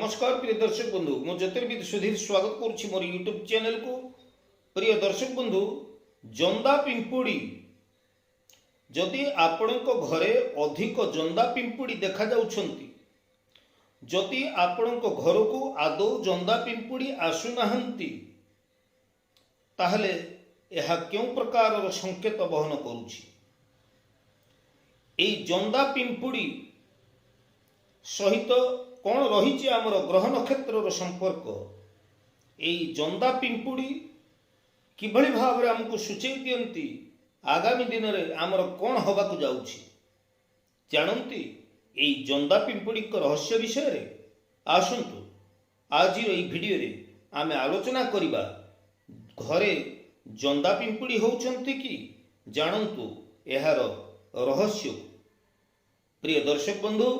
नमस्कार प्रिय दर्शक बंधु मु ज्योतिर्विद सुधीर स्वागत करुच्ची मोर यूट्यूब चैनल को। प्रिय दर्शक बंधु जंदा पिंपुड़ी जदि आपणक घरे अधिक जंदा पिंपुड़ी देखा जाउछंती, जदि आपणक घर को आदौ जंदा पिंपुड़ी आसुनाहंती, ताहले यह क्यों प्रकार संकेत बहन करुछि। एई जंदा पिंपुड़ी सहित कौन रही आमर ग्रह नक्षत्र संपर्क, यही जंदा पिंपुड़ी किभली भाव आमको सूचई दियंती आगामी दिन में आमर कौन हवाक जाउछि। जानती यही जंदा पिंपुड़ी रहस्य विषय रे आसंतु आज भिडियो रे आमे आलोचना करिबा। घरे जंदा पिंपुड़ी होउछंती कि जानतु एहार रहस्य। प्रिय दर्शक बंधु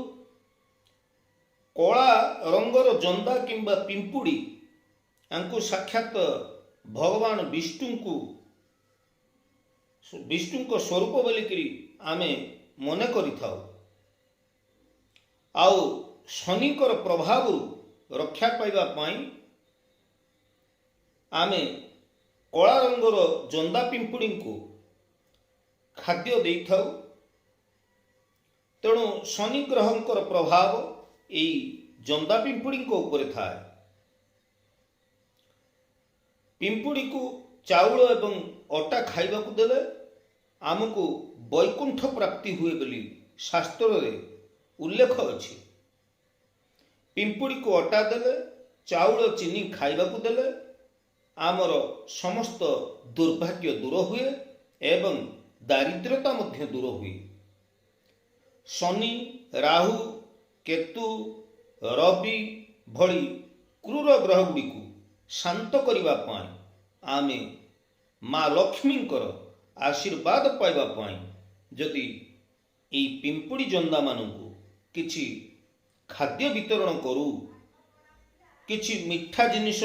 कला रंगर जंदा किंबा पिंपुड़ी आंकु साक्षात भगवान विष्णु को स्वरूप बोलिकी आमे मन करिथाउ। आउ शनिकर प्रभाव रक्षा पाइबा पाई आमे कला रंगर जंदा पिंपुड़ी को खाद्य देइथाउ। तेणु शनि ग्रहंकर प्रभाव एई जंदा पिंपुड़ी को ऊपर थाए। पिंपुड़ी को चाउल एवं अटा खाइबा को देले आमको वैकुंठ प्राप्ति हुए बोली शास्त्र रे उल्लेख अछि। पिंपुड़ी को अटा देले चाउल चीनी खाइबा को देले आमर समस्त दुर्भाग्य दूर हुए एवं दारिद्र्यता मध्य दूर हुए। शनि राहु केतु रवि भली क्रूर ग्रह गुड़ी को शांत करिबा पाई आमे माँ लक्ष्मींकर आशीर्वाद पाइबा पाई जदि एई पिंपुड़ी जंदा मानू किछि खाद्य वितरण करू, किछि मिठा जिनिष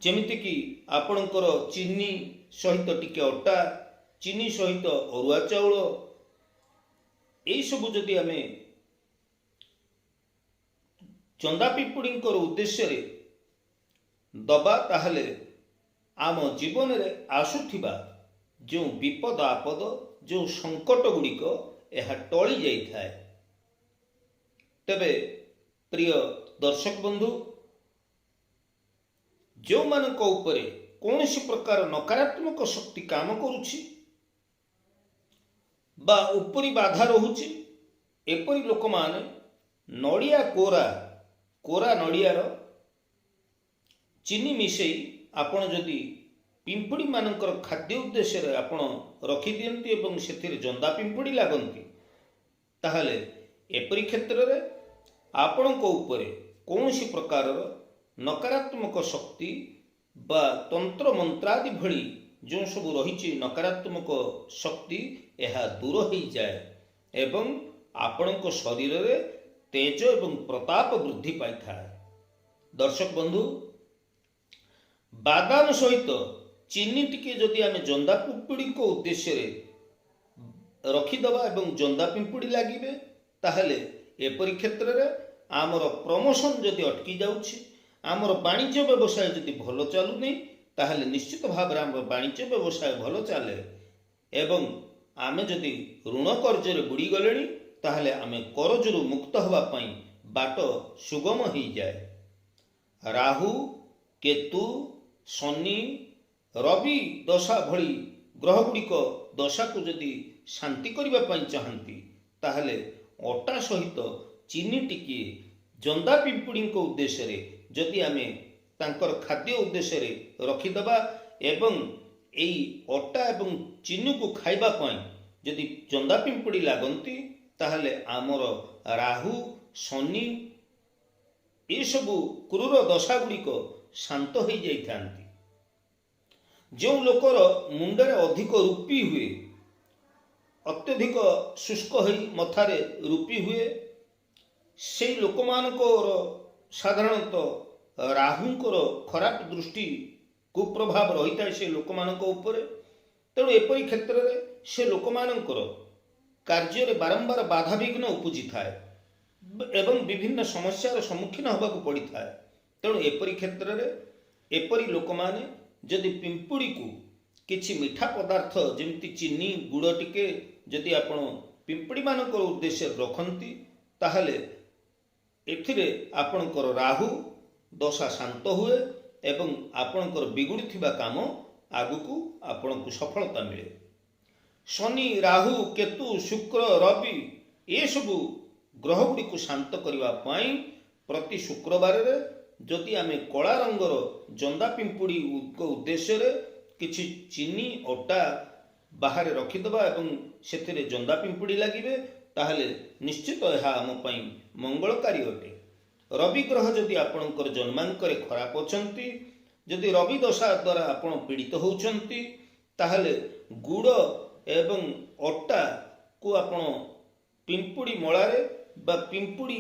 जेमिति कि आपणकर चीनी सहित टिके अटा, चीनी सहित अरुआ चाउल, एई सबु जदि आमे जंदा पिंपुड़ी उद्देश्य रे दबा ताहले आम जीवन रे आसुथिबा जो विपद आपद जो संकट गुड़िक यह टली जाइए। तेबे प्रिय दर्शक बंधु जो मानक उपरे कौन सी प्रकार नकारात्मक शक्ति काम करुछि बा उपरी बाधा रहुछि, एपरी लोक माने नड़िया कोरा नड़ियार चीनी मिसेई आपण जदि पिंपुड़ी मानकर खाद्य उद्देश्य रे आपण रखी दियंती एवं सेथिरे जंदा पिंपुड़ी लागंती, ताहले एपरी क्षेत्र रे आपण को ऊपर कौनसी प्रकार नकारात्मक शक्ति बा तंत्र मंत्रादि भली जो सब रही नकारात्मक शक्ति यह दूर हो जाए एवं आपण को शरीर रे तेज एवं प्रताप वृद्धि पाई थाए। दर्शक बंधु बादाम सहित चीनी टिके जदि आमे जंदा पिंपुड़ी को उद्देश्य रे रखीदबा एवं जंदा पिंपुड़ी लागिबे, ताहले एपरी क्षेत्र रे आमर प्रमोशन जदि अटकी जाउछि, आमर वाणिज्य व्यवसाय जदि भलो चालू नहीं, ताहले निश्चित भाव आमर वाणिज्य व्यवसाय भलो चले एवं आमे जदि ऋण कर्ज रे बुड़ी गलेनी ताहले आमे करजरु मुक्त हवा पाई बाट सुगम हो जाए। राहु केतु शनि रवि दशा भली ग्रह गुड़िक दशा को जदि शांति करबा पाई चाहंती, ताहले अटा सहित चीनी टिके जंदा पिंपुड़ी को उद्देश्य रे जदि आमे तांकर खाद्य उद्देश्य रे रखीदबा एवं एई अटा एवं चीनी को खाइबा पाई जदि जंदा पिंपुड़ी लागंती, ताहले आमर राहु शनि ये सबु क्रूर दशा गुड़िक शांत हो जाइथांती। जो लोकर मुंडरे अधिक रूपी हुए, अत्यधिक शुष्क होई मथारे रूपी हुए, से लोक मानकर साधारणतः राहुंकर खराब दृष्टि कुप्रभाव रही था से लोक मानक उपरे। तेणु एपरी क्षेत्र में से लोक मानकर कार्य बारंबार बाधा विघ्न उपजी थाए। ଏବଂ ବିଭିନ୍ନ ସମସ୍ୟାର ସମ୍ମୁଖୀନ ହେବାକୁ ପଡ଼ିଥାଏ। ତେଣୁ ଏପରି କ୍ଷେତ୍ରରେ ଏପରି ଲୋକମାନେ ଯଦି ପିମ୍ପୁଡ଼ିକୁ କିଛି ମିଠା ପଦାର୍ଥ ଯେମିତି ଚିନି ଗୁଡ଼ ଟିକେ ଯଦି ଆପଣ ପିମ୍ପୁଡ଼ିମାନଙ୍କର ଉଦ୍ଦେଶ୍ୟରେ ରଖନ୍ତି, ତାହେଲେ ଏଥିରେ ଆପଣଙ୍କର ରାହୁ ଦଶା ଶାନ୍ତ ହୁଏ ଏବଂ ଆପଣଙ୍କର ବିଗୁଡ଼ୁଥିବା କାମ ଆଗକୁ ଆପଣଙ୍କୁ ସଫଳତା ମିଳେ। ଶନି, ରାହୁ, କେତୁ, ଶୁକ୍ର, ରବି ଏସବୁ ଗ୍ରହଗୁଡ଼ିକୁ ଶାନ୍ତ କରିବା ପାଇଁ ପ୍ରତି ଶୁକ୍ରବାରରେ ଯଦି ଆମେ କଳା ରଙ୍ଗର ଜନ୍ଦା ପିମ୍ପୁଡ଼ିଙ୍କ ଉଦ୍ଦେଶ୍ୟରେ କିଛି ଚିନି ଅଟା ବାହାରେ ରଖିଦେବା ଏବଂ ସେଥିରେ ଜନ୍ଦା ପିମ୍ପୁଡ଼ି ଲାଗିବେ, ତାହେଲେ ନିଶ୍ଚିତ ଏହା ଆମ ପାଇଁ ମଙ୍ଗଳକାରୀ ଅଟେ। ରବି ଗ୍ରହ ଯଦି ଆପଣଙ୍କର ଜନ୍ମାଙ୍କରେ ଖରାପ ଅଛନ୍ତି, ଯଦି ରବି ଦଶା ଦ୍ୱାରା ଆପଣ ପୀଡ଼ିତ ହେଉଛନ୍ତି, ତାହେଲେ ଗୁଡ଼ ଏବଂ ଅଟାକୁ ଆପଣ ପିମ୍ପୁଡ଼ି ମଳାରେ ବା ପିମ୍ପୁଡ଼ି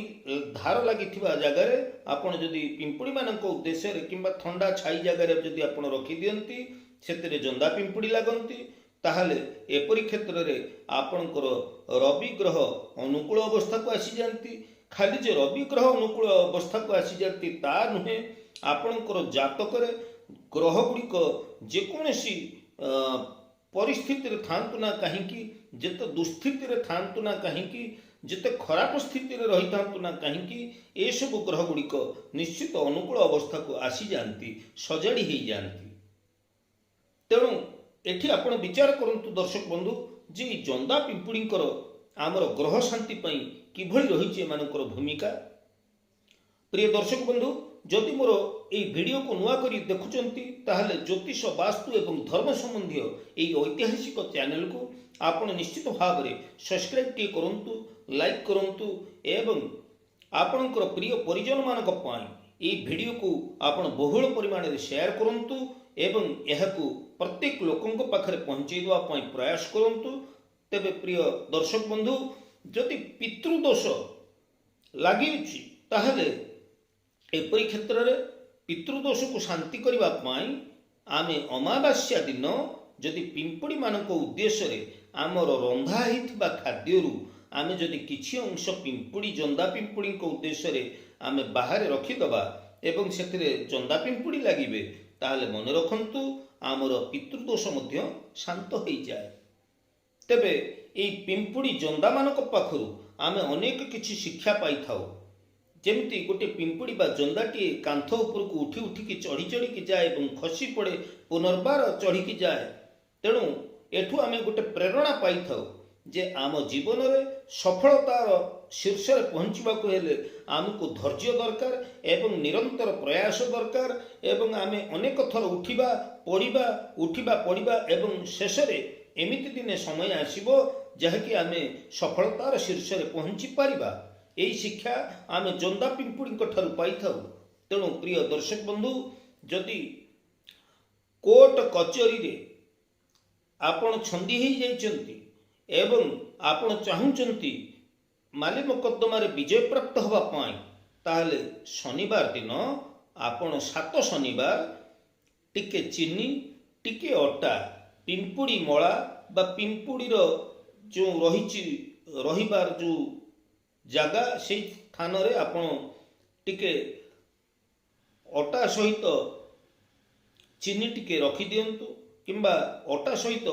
ଧାର ଲାଗିଥିବା ଜାଗାରେ ଆପଣ ଯଦି ପିମ୍ପୁଡ଼ିମାନଙ୍କ ଉଦ୍ଦେଶ୍ୟରେ କିମ୍ବା ଥଣ୍ଡା ଛାଇ ଜାଗାରେ ଯଦି ଆପଣ ରଖିଦିଅନ୍ତି, ସେଥିରେ ଜନ୍ଦା ପିମ୍ପୁଡ଼ି ଲାଗନ୍ତି, ତାହେଲେ ଏପରି କ୍ଷେତ୍ରରେ ଆପଣଙ୍କର ରବି ଗ୍ରହ ଅନୁକୂଳ ଅବସ୍ଥାକୁ ଆସିଯାନ୍ତି। ଖାଲି ଯେ ରବି ଗ୍ରହ ଅନୁକୂଳ ଅବସ୍ଥାକୁ ଆସିଯାନ୍ତି ତା ନୁହେଁ, ଆପଣଙ୍କର ଜାତକରେ ଗ୍ରହଗୁଡ଼ିକ ଯେକୌଣସି ପରିସ୍ଥିତିରେ ଥାଆନ୍ତୁ ନା କାହିଁକି, ଯେତେ ଦୁଃସ୍ଥିତିରେ ଥାଆନ୍ତୁ ନା କାହିଁକି, ଯେତେ ଖରାପ ସ୍ଥିତିରେ ରହିଥାନ୍ତୁ ନା କାହିଁକି, ଏସବୁ ଗ୍ରହଗୁଡ଼ିକ ନିଶ୍ଚିତ ଅନୁକୂଳ ଅବସ୍ଥାକୁ ଆସିଯାଆନ୍ତି, ସଜାଡ଼ି ହେଇଯାଆନ୍ତି। ତେଣୁ ଏଠି ଆପଣ ବିଚାର କରନ୍ତୁ ଦର୍ଶକ ବନ୍ଧୁ, ଯେ এই ଜନ୍ଦା ପିମ୍ପୁଡ଼ିଙ୍କର ଆମର ଗ୍ରହ ଶାନ୍ତି ପାଇଁ କିଭଳି ରହିଛି ଏମାନଙ୍କର ଭୂମିକା। ପ୍ରିୟ ଦର୍ଶକ ବନ୍ଧୁ, ଯଦି ମୋର এই ଭିଡ଼ିଓକୁ ନୂଆ କରି ଦେଖୁଛନ୍ତି, ତାହେଲେ ଜ୍ୟୋତିଷ, ବାସ୍ତୁ ଏବଂ ଧର୍ମ ସମ୍ବନ୍ଧୀୟ ଏହି ଐତିହାସିକ ଚ୍ୟାନେଲକୁ ଆପଣ ନିଶ୍ଚିତ ଭାବରେ ସବସ୍କ୍ରାଇବ୍ ଟିକେ କରନ୍ତୁ, ଲାଇକ୍ କରନ୍ତୁ ଏବଂ ଆପଣଙ୍କର ପ୍ରିୟ ପରିଜନମାନଙ୍କ ପାଇଁ ଏହି ଭିଡ଼ିଓକୁ ଆପଣ ବହୁଳ ପରିମାଣରେ ସେୟାର କରନ୍ତୁ ଏବଂ ଏହାକୁ ପ୍ରତ୍ୟେକ ଲୋକଙ୍କ ପାଖରେ ପହଞ୍ଚାଇ ଦେବା ପାଇଁ ପ୍ରୟାସ କରନ୍ତୁ। ତେବେ ପ୍ରିୟ ଦର୍ଶକ ବନ୍ଧୁ, ଯଦି ପିତୃଦୋଷ ଲାଗିଛି, ତାହେଲେ ଏପରି କ୍ଷେତ୍ରରେ ପିତୃଦୋଷକୁ ଶାନ୍ତି କରିବା ପାଇଁ ଆମେ ଅମାବାସ୍ୟା ଦିନ ଯଦି ପିମ୍ପୁଡ଼ିମାନଙ୍କ ଉଦ୍ଦେଶ୍ୟରେ ଆମର ରନ୍ଧା ହେଇଥିବା ଖାଦ୍ୟରୁ ଆମେ ଯଦି କିଛି ଅଂଶ ପିମ୍ପୁଡ଼ି ଜନ୍ଦା ପିମ୍ପୁଡ଼ିଙ୍କ ଉଦ୍ଦେଶ୍ୟରେ ଆମେ ବାହାରେ ରଖିଦେବା ଏବଂ ସେଥିରେ ଜନ୍ଦା ପିମ୍ପୁଡ଼ି ଲାଗିବେ, ତାହେଲେ ମନେ ରଖନ୍ତୁ ଆମର ପିତୃଦୋଷ ମଧ୍ୟ ଶାନ୍ତ ହୋଇଯାଏ। ତେବେ এই ପିମ୍ପୁଡ଼ି ଜନ୍ଦାମାନଙ୍କ ପାଖରୁ ଆମେ ଅନେକ କିଛି ଶିକ୍ଷା ପାଇଥାଉ। ଯେମିତି ଗୋଟିଏ ପିମ୍ପୁଡ଼ି ବା ଜନ୍ଦାଟିଏ କାନ୍ଥ ଉପରକୁ ଉଠି ଉଠିକି ଚଢ଼ି ଚଢ଼ିକି ଯାଏ ଏବଂ ଖସି ପଡ଼େ, ପୁନର୍ବାର ଚଢ଼ିକି ଯାଏ। ତେଣୁ ଏଠୁ ଆମେ ଗୋଟେ ପ୍ରେରଣା ପାଇଥାଉ ଯେ ଆମ ଜୀବନରେ ସଫଳତାର ଶୀର୍ଷରେ ପହଞ୍ଚିବାକୁ ହେଲେ ଆମକୁ ଧୈର୍ଯ୍ୟ ଦରକାର ଏବଂ ନିରନ୍ତର ପ୍ରୟାସ ଦରକାର ଏବଂ ଆମେ ଅନେକ ଥର ଉଠିବା ପଡ଼ିବା ଏବଂ ଶେଷରେ ଏମିତି ଦିନେ ସମୟ ଆସିବ ଯାହାକି ଆମେ ସଫଳତାର ଶୀର୍ଷରେ ପହଞ୍ଚି ପାରିବା। ଏହି ଶିକ୍ଷା ଆମେ ଜନ୍ଦା ପିମ୍ପୁଡ଼ିଙ୍କ ଠାରୁ ପାଇଥାଉ। ତେଣୁ ପ୍ରିୟ ଦର୍ଶକ ବନ୍ଧୁ, ଯଦି କୋର୍ଟ କଚେରୀରେ ଆପଣ ଛନ୍ଦି ହୋଇଯାଇଛନ୍ତି ଏବଂ ଆପଣ ଚାହୁଁଛନ୍ତି ମାଲି ମକଦ୍ଦମାରେ ବିଜୟ ପ୍ରାପ୍ତ ହେବା ପାଇଁ, ତାହେଲେ ଶନିବାର ଦିନ ଆପଣ 7 ଶନିବାର ଟିକେ ଚିନି, ଟିକେ ଅଟା, ପିମ୍ପୁଡ଼ି ମଳା ବା ପିମ୍ପୁଡ଼ିର ଯେଉଁ ରହିବାର ଯେଉଁ ଜାଗା, ସେଇ ସ୍ଥାନରେ ଆପଣ ଟିକେ ଅଟା ସହିତ ଚିନି ଟିକେ ରଖିଦିଅନ୍ତୁ କିମ୍ବା ଅଟା ସହିତ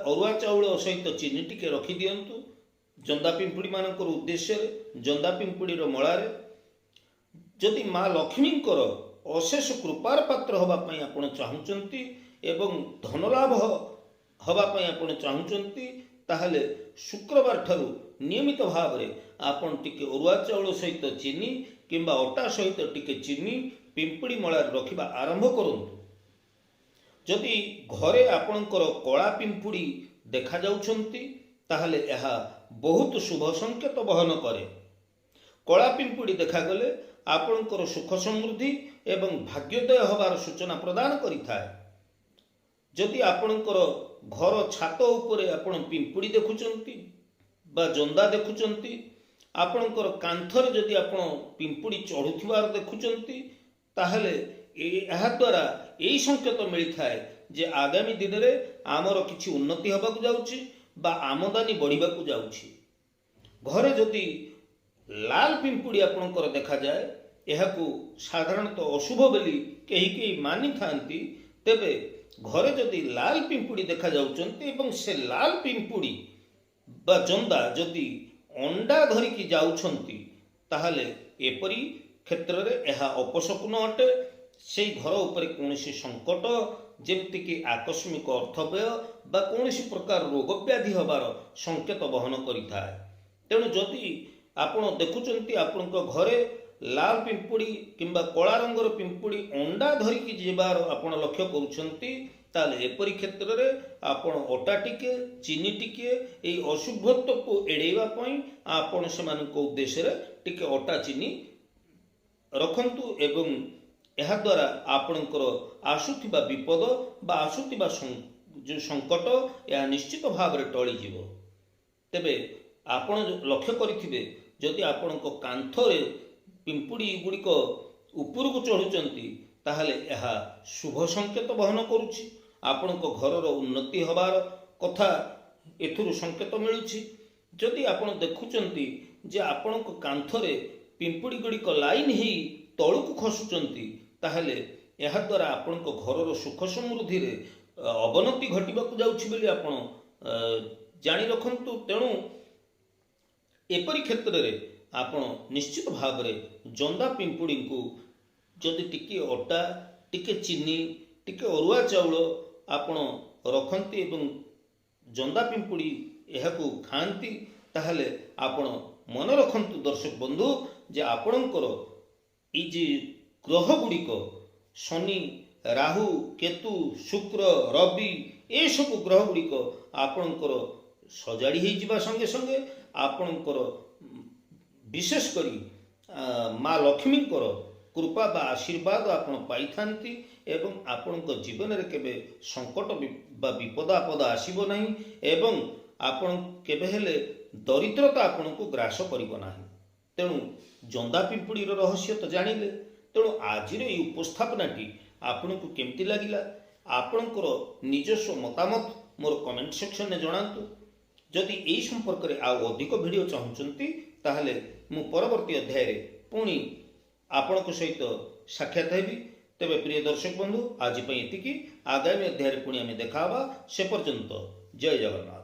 ଅରୁଆ ଚାଉଳ ସହିତ ଚିନି ଟିକେ ରଖିଦିଅନ୍ତୁ ଜନ୍ଦା ପିମ୍ପୁଡ଼ିମାନଙ୍କର ଉଦ୍ଦେଶ୍ୟରେ, ଜନ୍ଦା ପିମ୍ପୁଡ଼ିର ମଳାରେ। ଯଦି ମା ଲକ୍ଷ୍ମୀଙ୍କର ଅଶେଷ କୃପାର ପାତ୍ର ହେବା ପାଇଁ ଆପଣ ଚାହୁଁଛନ୍ତି ଏବଂ ଧନଲାଭ ହେବା ପାଇଁ ଆପଣ ଚାହୁଁଛନ୍ତି, ତାହେଲେ ଶୁକ୍ରବାର ଠାରୁ ନିୟମିତ ଭାବରେ ଆପଣ ଟିକେ ଅରୁଆ ଚାଉଳ ସହିତ ଚିନି କିମ୍ବା ଅଟା ସହିତ ଟିକେ ଚିନି ପିମ୍ପୁଡ଼ି ମଳାରେ ରଖିବା ଆରମ୍ଭ କରନ୍ତୁ। ଯଦି ଘରେ ଆପଣଙ୍କର କଳା ପିମ୍ପୁଡ଼ି ଦେଖାଯାଉଛନ୍ତି, ତାହେଲେ ଏହା ବହୁତ ଶୁଭ ସଂକେତ ବହନ କରେ। କଳା ପିମ୍ପୁଡ଼ି ଦେଖାଗଲେ ଆପଣଙ୍କର ସୁଖ ସମୃଦ୍ଧି ଏବଂ ଭାଗ୍ୟୋଦୟ ହେବାର ସୂଚନା ପ୍ରଦାନ କରିଥାଏ। ଯଦି ଆପଣଙ୍କର ଘର ଛାତ ଉପରେ ଆପଣ ପିମ୍ପୁଡ଼ି ଦେଖୁଛନ୍ତି ବା ଜନ୍ଦା ଦେଖୁଛନ୍ତି, ଆପଣଙ୍କର କାନ୍ଥରେ ଯଦି ଆପଣ ପିମ୍ପୁଡ଼ି ଚଢ଼ୁଥିବାର ଦେଖୁଛନ୍ତି, ତାହେଲେ ଏହାଦ୍ୱାରା ଏହି ସଂକେତ ମିଳିଥାଏ ଯେ ଆଗାମୀ ଦିନରେ ଆମର କିଛି ଉନ୍ନତି ହେବାକୁ ଯାଉଛି ବା ଆମଦାନୀ ବଢ଼ିବାକୁ ଯାଉଛି। ଘରେ ଯଦି ଲାଲ ପିମ୍ପୁଡ଼ି ଆପଣଙ୍କର ଦେଖାଯାଏ, ଏହାକୁ ସାଧାରଣତଃ ଅଶୁଭ ବୋଲି କେହି କେହି ମାନିଥାନ୍ତି। ତେବେ ଘରେ ଯଦି ଲାଲ ପିମ୍ପୁଡ଼ି ଦେଖାଯାଉଛନ୍ତି ଏବଂ ସେ ଲାଲ ପିମ୍ପୁଡ଼ି ବା ଜନ୍ଦା ଯଦି ଅଣ୍ଡା ଧରିକି ଯାଉଛନ୍ତି, ତାହେଲେ ଏପରି କ୍ଷେତ୍ରରେ ଏହା ଅପଶକୁନ ଅଟେ। ସେହି ଘର ଉପରେ କୌଣସି ସଙ୍କଟ, ଯେମିତିକି ଆକସ୍ମିକ ଅର୍ଥବ୍ୟୟ ବା କୌଣସି ପ୍ରକାର ରୋଗ ବ୍ୟାଧି ହେବାର ସଂକେତ ବହନ କରିଥାଏ। ତେଣୁ ଯଦି ଆପଣ ଦେଖୁଛନ୍ତି ଆପଣଙ୍କ ଘରେ ଲାଲ ପିମ୍ପୁଡ଼ି କିମ୍ବା କଳା ରଙ୍ଗର ପିମ୍ପୁଡ଼ି ଅଣ୍ଡା ଧରିକି ଯିବାର ଆପଣ ଲକ୍ଷ୍ୟ କରୁଛନ୍ତି, ତାହେଲେ ଏପରି କ୍ଷେତ୍ରରେ ଆପଣ ଅଟା ଟିକେ, ଚିନି ଟିକେ, ଏହି ଅଶୁଭତ୍ୱକୁ ଏଡ଼େଇବା ପାଇଁ ଆପଣ ସେମାନଙ୍କ ଉଦ୍ଦେଶ୍ୟରେ ଟିକେ ଅଟା ଚିନି ରଖନ୍ତୁ ଏବଂ ଏହାଦ୍ୱାରା ଆପଣଙ୍କର ଆସୁଥିବା ବିପଦ ବା ଆସୁଥିବା ଯେଉଁ ସଙ୍କଟ ଏହା ନିଶ୍ଚିତ ଭାବରେ ଟଳିଯିବ। ତେବେ ଆପଣ ଲକ୍ଷ୍ୟ କରିଥିବେ, ଯଦି ଆପଣଙ୍କ କାନ୍ଥରେ ପିମ୍ପୁଡ଼ି ଗୁଡ଼ିକ ଉପରକୁ ଚଢ଼ୁଛନ୍ତି, ତାହେଲେ ଏହା ଶୁଭ ସଂକେତ ବହନ କରୁଛି। ଆପଣଙ୍କ ଘରର ଉନ୍ନତି ହେବାର କଥା ଏଥିରୁ ସଂକେତ ମିଳୁଛି। ଯଦି ଆପଣ ଦେଖୁଛନ୍ତି ଯେ ଆପଣଙ୍କ କାନ୍ଥରେ ପିମ୍ପୁଡ଼ି ଗୁଡ଼ିକ ଲାଇନ୍ ହେଇ ତଳକୁ ଖସୁଛନ୍ତି, ତାହେଲେ ଏହାଦ୍ୱାରା ଆପଣଙ୍କ ଘରର ସୁଖ ସମୃଦ୍ଧିରେ ଅବନତି ଘଟିବାକୁ ଯାଉଛି ବୋଲି ଆପଣ ଜାଣି ରଖନ୍ତୁ। ତେଣୁ ଏପରି କ୍ଷେତ୍ରରେ ଆପଣ ନିଶ୍ଚିତ ଭାବରେ ଜନ୍ଦା ପିମ୍ପୁଡ଼ିଙ୍କୁ ଯଦି ଟିକେ ଅଟା, ଟିକେ ଚିନି, ଟିକେ ଅରୁଆ ଚାଉଳ ଆପଣ ରଖନ୍ତି ଏବଂ ଜନ୍ଦା ପିମ୍ପୁଡ଼ି ଏହାକୁ ଖାଆନ୍ତି, ତାହେଲେ ଆପଣ ମନେ ରଖନ୍ତୁ ଦର୍ଶକ ବନ୍ଧୁ, ଯେ ଆପଣଙ୍କର ଏଇ ଯେ ଗ୍ରହ ଗୁଡ଼ିକ ଶନି, ରାହୁ, କେତୁ, ଶୁକ୍ର, ରବି, ଏସବୁ ଗ୍ରହ ଗୁଡ଼ିକ ଆପଣଙ୍କର ସଜାଡ଼ି ହେଇଯିବା ସଙ୍ଗେ ସଙ୍ଗେ ଆପଣଙ୍କର ବିଶେଷ କରି ମା ଲକ୍ଷ୍ମୀଙ୍କର କୃପା ବା ଆଶୀର୍ବାଦ ଆପଣ ପାଇଥାନ୍ତି ଏବଂ ଆପଣଙ୍କ ଜୀବନରେ କେବେ ସଙ୍କଟ ବା ବିପଦ ଆପଦ ଆସିବ ନାହିଁ ଏବଂ ଆପଣ କେବେ ହେଲେ ଦରିଦ୍ରତା ଆପଣଙ୍କୁ ଗ୍ରାସ କରିବ ନାହିଁ। ତେଣୁ ଜନ୍ଦା ପିମ୍ପୁଡ଼ିର ରହସ୍ୟ ତ ଜାଣିଲେ। ତେଣୁ ଆଜିର ଏହି ଉପସ୍ଥାପନାଟି ଆପଣଙ୍କୁ କେମିତି ଲାଗିଲା, ଆପଣଙ୍କର ନିଜସ୍ୱ ମତାମତ ମୋର କମେଣ୍ଟ ସେକ୍ସନରେ ଜଣାନ୍ତୁ। ଯଦି ଏହି ସମ୍ପର୍କରେ ଆଉ ଅଧିକ ଭିଡ଼ିଓ ଚାହୁଁଛନ୍ତି, ତାହେଲେ ମୁଁ ପରବର୍ତ୍ତୀ ଅଧ୍ୟାୟରେ ପୁଣି ଆପଣଙ୍କ ସହିତ ସାକ୍ଷାତ ହେବି। ତେବେ ପ୍ରିୟ ଦର୍ଶକ ବନ୍ଧୁ, ଆଜି ପାଇଁ ଏତିକି। ଆଗାମୀ ଅଧ୍ୟାୟରେ ପୁଣି ଆମେ ଦେଖା ହେବା। ସେ ପର୍ଯ୍ୟନ୍ତ ଜୟ ଜଗନ୍ନାଥ।